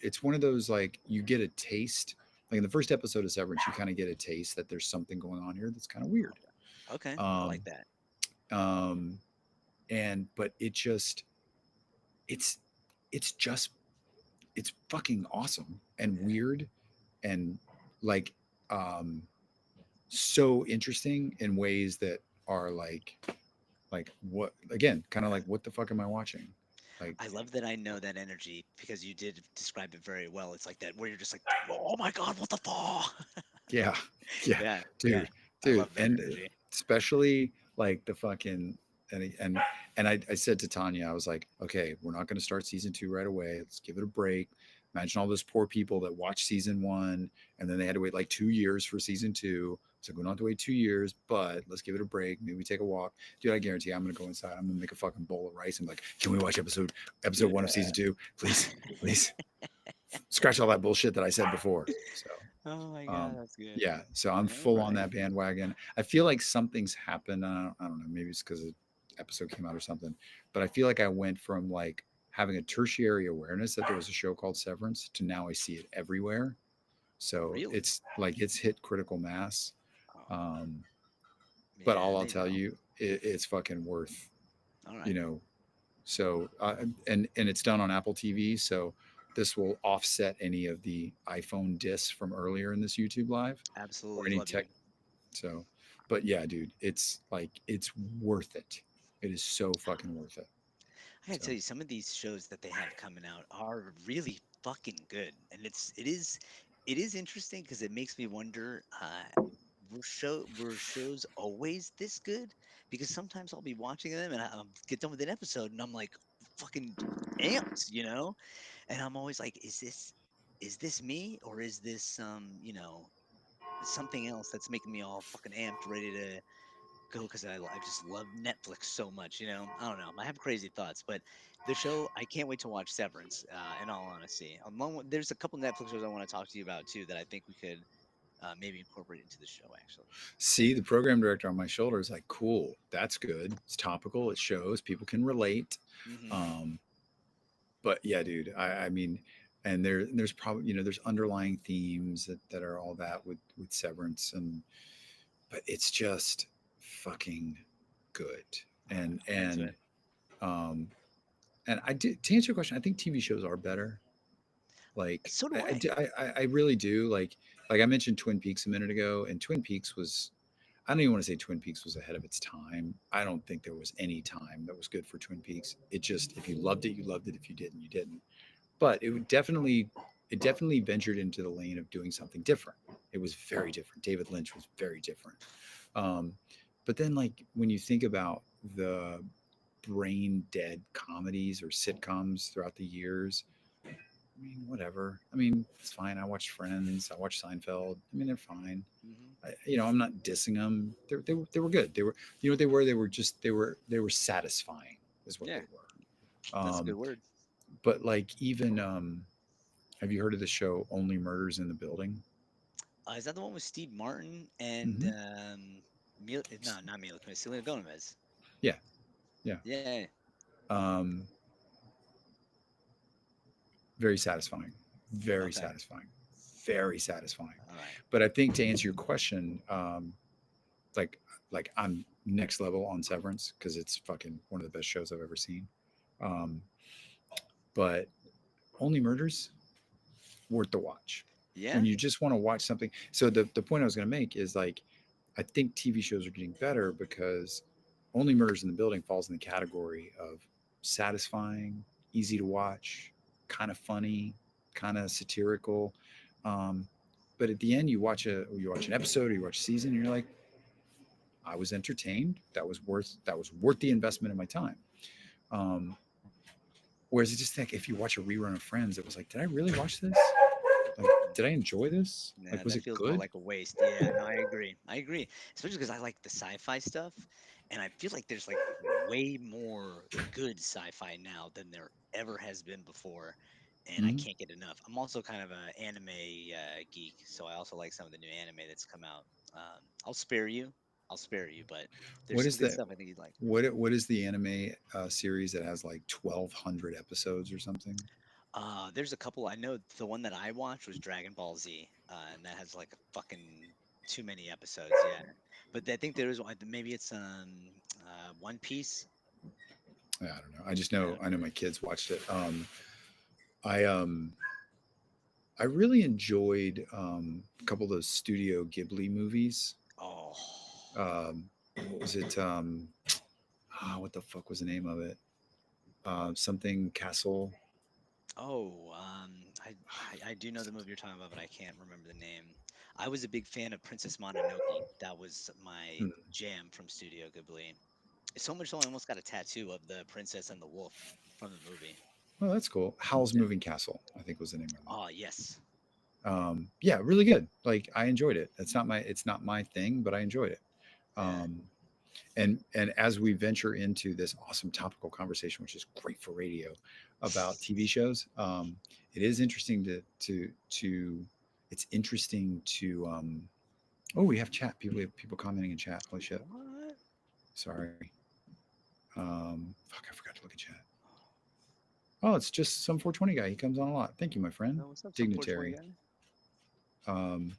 it's one of those like you get a taste. Like in the first episode of Severance, you kind of get a taste that there's something going on here that's kind of weird. okay. I Um like that. um and but it's it's just it's fucking awesome and Yeah. weird and like um so interesting in ways that are like what, again, kind of like what the fuck am I watching, like, I love that I know that energy because you did describe it very well. It's like that where you're just like, oh my god, what the fuck? yeah, yeah, Yeah, yeah. dude, I dude, love that and energy. especially like the fucking and I said to Tanya, I was like, okay, we're not going to start season 2 right away. Let's give it a break. Imagine all those poor people that watched season 1 and then they had to wait like 2 years for season 2. So we don't have to wait 2 years, but let's give it a break. Maybe we take a walk. Dude, I guarantee I'm gonna go inside. I'm gonna make a fucking bowl of rice. I'm like, can we watch episode 1 of season 2? Please, please. Scratch all that bullshit that I said before. So Oh my god, um, that's good. yeah, so I'm All full on right. that bandwagon. I feel like something's happened. I don't know. Maybe it's because the episode came out or something. But I feel like I went from like having a tertiary awareness that there was a show called Severance to now I see it everywhere. So Really? it's like it's hit critical mass. Oh, Um, but yeah, all I'll maybe tell I'll. you, it's fucking worth, All you right. know. So and it's done on Apple TV. So this will offset any of the iPhone discs from earlier in this YouTube live or Absolutely any love you. tech. So, but yeah, dude, it's like it's worth it. It is so fucking worth it. I gotta So tell you, some of these shows that they have coming out are really fucking good, and it is interesting because it makes me wonder. Were shows always this good? Because sometimes I'll be watching them and I'll get done with an episode and I'm like fucking amped, and I'm always like, is this me or is this something else that's making me all fucking amped, ready to go because I just love Netflix so much, I don't know. I have crazy thoughts, but the show I can't wait to watch Severance. In all honesty, there's a couple Netflix shows I want to talk to you about too that I think we could maybe incorporate into the show actually. See, the program director on my shoulder is like, cool, that's good. It's topical. It shows people can relate. Hmm. Um, but yeah, dude, I mean, and there's probably, there's underlying themes that are all that with Severance, but it's just fucking good. And, I'm into it. um, and I did, to answer your question, I think TV shows are better. Like So do I. I really do. Like I mentioned Twin Peaks a minute ago, and Twin Peaks was, I don't even want to say Twin Peaks was ahead of its time. I don't think there was any time that was good for Twin Peaks. It just, if you loved it, you loved it. If you didn't, you didn't. But it definitely ventured into the lane of doing something different. It was very different. David Lynch was very different. Um, but then, like, when you think about the brain dead comedies or sitcoms throughout the years, I mean, whatever. I mean, it's fine. I watched Friends. I watched Seinfeld. I mean, they're fine. Hmm. I'm not dissing them. They were good. They were, you know what they were? They were satisfying is what Yeah, they were. that's a good word. But like even have you heard of the show Only Murders in the Building? Is that the one with Steve Martin and Hmm. No, not Mila Kunis, Selena Gomez? Yeah, yeah. Yeah. Um, very satisfying, very Okay. satisfying, very satisfying. All right. But I think to answer your question, like I'm next level on Severance because it's fucking one of the best shows I've ever seen. Um, but Only Murders, worth the watch. When Yeah. you just want to watch something. So the point I was going to make is like, I think TV shows are getting better because Only Murders in the Building falls in the category of satisfying, easy to watch, kind of funny, kind of satirical. Um, but at the end, you watch an episode or you watch a season, and you're like, I was entertained. That was worth the investment of my time. Um, whereas it's just like if you watch a rerun of Friends, it was like, did I really watch this? Like, did I enjoy this? Yeah, Like, was that it feels more good? like a waste. Yeah, no, I agree. I agree. Especially because I like the sci-fi stuff, and I feel like there's like way more good sci-fi now than there ever has been before, and I Mhm. can't get enough. I'm also kind of an anime geek, so I also like some of the new anime that's come out. I'll spare you. I'll spare you, but there's What some is good that? stuff I think you'd like. What is the anime series that has like 1,200 episodes or something? There's a couple. I know the one that I watched was Dragon Ball Z, and that has like a fucking too many episodes. Yeah, but I think there is one. Maybe it's One Piece. Yeah, I don't know. I just Yeah. know I know my kids watched it. I I really enjoyed a couple of those Studio Ghibli movies. Oh. What was it? What the fuck was the name of it? Something Castle. Oh. I do know the movie you're talking about, but I can't remember the name. I was a big fan of Princess Mononoke. That was my Hmm. jam from Studio Ghibli. So much so I almost got a tattoo of the princess and the wolf from the movie. Oh, that's cool. Howl's Moving Castle, I think was the name of it. Oh yes. Yeah, really good. Like I enjoyed it. It's not my thing, but I enjoyed it. Yeah. Um, and as we venture into this awesome topical conversation, which is great for radio, about TV shows, it is interesting to it's interesting to oh, we have chat. We have people commenting in chat. Holy shit. What? Sorry. Fuck, I forgot to look at chat. Oh, it's just some 420 guy. He comes on a lot. Thank you, my friend. No, what's up, some 420 Dignitary. guy? Um,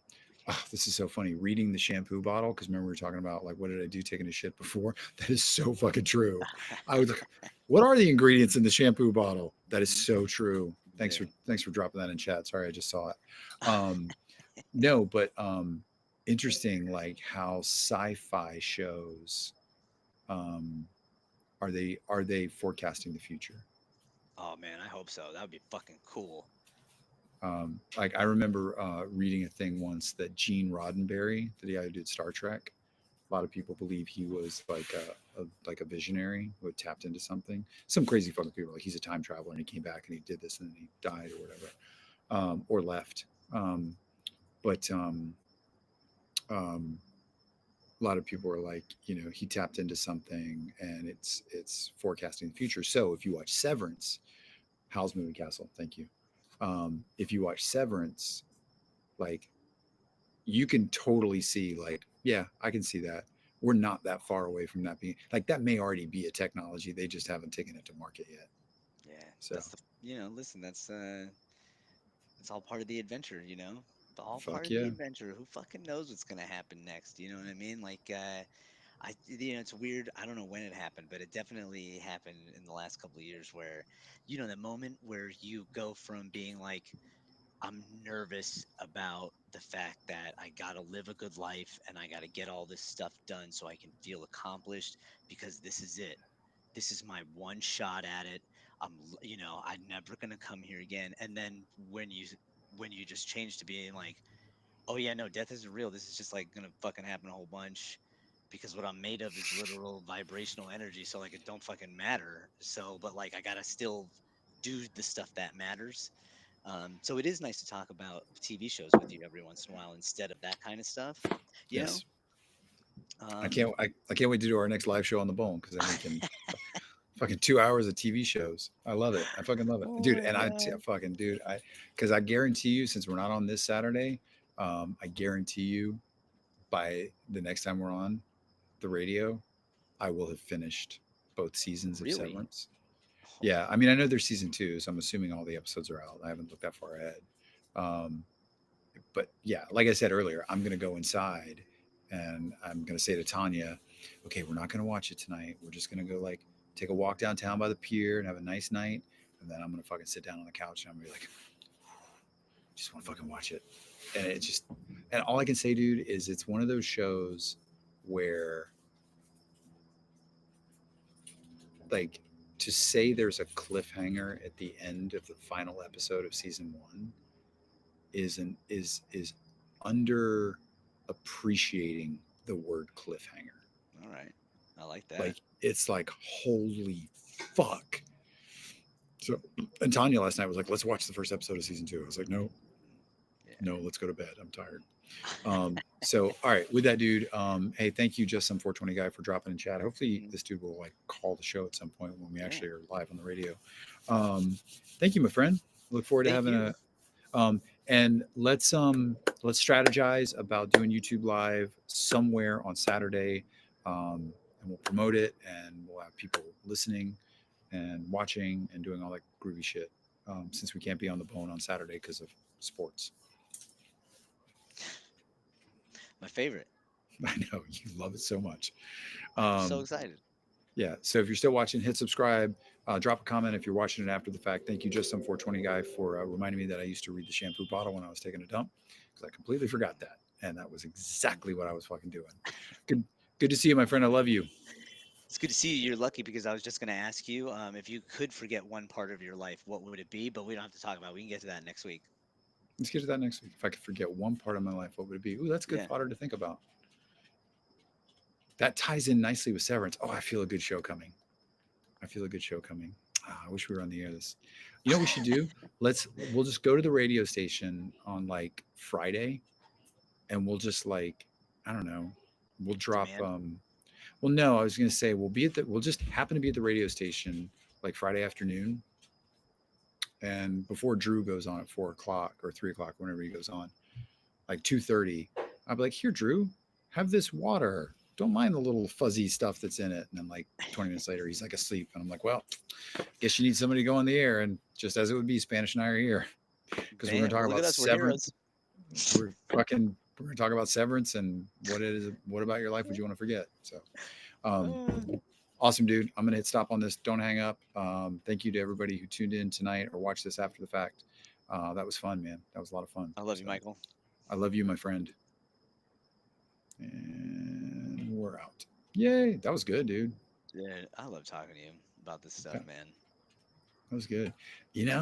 this is so funny. Reading the shampoo bottle because remember we were talking about like what did I do taking a shit before? That is so fucking true. I was like, what are the ingredients in the shampoo bottle? That is so true. Thanks Yeah. for thanks for dropping that in chat. Sorry, I just saw it. Um, no, but interesting like how sci-fi shows um, are they forecasting the future? Oh man, I hope so. That would be fucking cool. Like I remember reading a thing once that Gene Roddenberry, the guy who did Star Trek, a lot of people believe he was like a visionary who had tapped into something. Some crazy fucking people like he's a time traveler and he came back and he did this and then he died or whatever, or left. But um, a lot of people are like, you know, he tapped into something and it's forecasting the future. So if you watch Severance, Howl's Moving Castle, thank you. If you watch Severance, like you can totally see like, yeah, I can see that. We're not that far away from that being like that may already be a technology. They just haven't taken it to market yet. Yeah, So that's the listen, that's all part of the adventure, all part fuck of the yeah. adventure. Who fucking knows what's gonna happen next? You know what I mean? Like, it's weird. I don't know when it happened, but it definitely happened in the last couple of years where, the moment where you go from being like, I'm nervous about the fact that I got to live a good life and I got to get all this stuff done so I can feel accomplished because this is it. This is my one shot at it. I'm never going to come here again. And then when you just change to being like, oh yeah, no, death isn't real. This is just like going to fucking happen a whole bunch because what I'm made of is literal vibrational energy. So like it don't fucking matter. So, but like I got to still do the stuff that matters. So it is nice to talk about TV shows with you every once in a while instead of that kind of stuff. You know, Yes. um, I can't wait to do our next live show on the Bone because then we can fucking 2 hours of TV shows. I love it. I fucking love it, oh dude. my And god, fucking dude, because I guarantee you, since we're not on this Saturday, I guarantee you, by the next time we're on the radio, I will have finished both seasons of really? Severance. Yeah, I mean, I know there's season two, so I'm assuming all the episodes are out. I haven't looked that far ahead. Um, but yeah, like I said earlier, I'm gonna go inside and I'm gonna say to Tanya, okay, we're not gonna watch it tonight. We're just gonna go like take a walk downtown by the pier and have a nice night, and then I'm gonna fucking sit down on the couch and I'm gonna be like, just want to fucking watch it. And it just, and all I can say, dude, is it's one of those shows where like to say there's a cliffhanger at the end of the final episode of season one is under appreciating the word cliffhanger. All right, I like that. Like it's like holy fuck. So and Tanya last night was like, let's watch the first episode of season two. I was like, no, no, let's go to bed. I'm tired. Yeah. So all right, with that dude, hey, thank you, just some 420 guy for dropping in chat. Hopefully Mhm. this dude will like call the show at some point when we Yeah. actually are live on the radio. Thank you, my friend. Look forward to Thank having you. a and let's strategize about doing YouTube live somewhere on Saturday, and we'll promote it, and we'll have people listening and watching and doing all that groovy shit. Since we can't be on the Bone on Saturday because of sports, My favorite. I know you love it so much. I'm so Um, excited. yeah, so if you're still watching, hit subscribe. Drop a comment if you're watching it after the fact. Thank you, just some 420 guy, for reminding me that I used to read the shampoo bottle when I was taking a dump because I completely forgot that, and that was exactly what I was fucking doing. Good, good to see you, my friend. I love you. It's good to see you. You're lucky because I was just going to ask you if you could forget one part of your life, what would it be? But we don't have to talk about it. We can get to that next week. Let's get to that next week. If I could forget one part of my life, what would it be? Ooh, that's good Yeah. fodder to think about. That ties in nicely with Severance. Oh, I feel a good show coming. I feel a good show coming. I wish we were on the air. This, you know, what we should do. We'll just go to the radio station on like Friday, and we'll just like, I don't know, we'll drop. Demand. Well, no, I was gonna say we'll just happen to be at the radio station like Friday afternoon, and before Drew goes on at 4 o'clock or 3 o'clock, whenever he goes on, like 2:30, I'll be like, here, Drew, have this water. Don't mind the little fuzzy stuff that's in it. And then like 20 minutes later, he's like asleep. And I'm like, well, guess you need somebody to go on the air. And just as it would be, Spanish and I are here because we're going to Bam. talk Look about at us. We're Severance. heroes. We're going to talk about Severance and what about your life would you want to forget? So, um, Uh, awesome, dude. I'm going to hit stop on this. Don't hang up. Thank you to everybody who tuned in tonight or watched this after the fact. That was fun, man. That was a lot of fun. I love you, So Michael. I love you, my friend. And we're out. Yay. That was good, dude. Yeah, I love talking to you about this stuff, That, man. that was good. You know,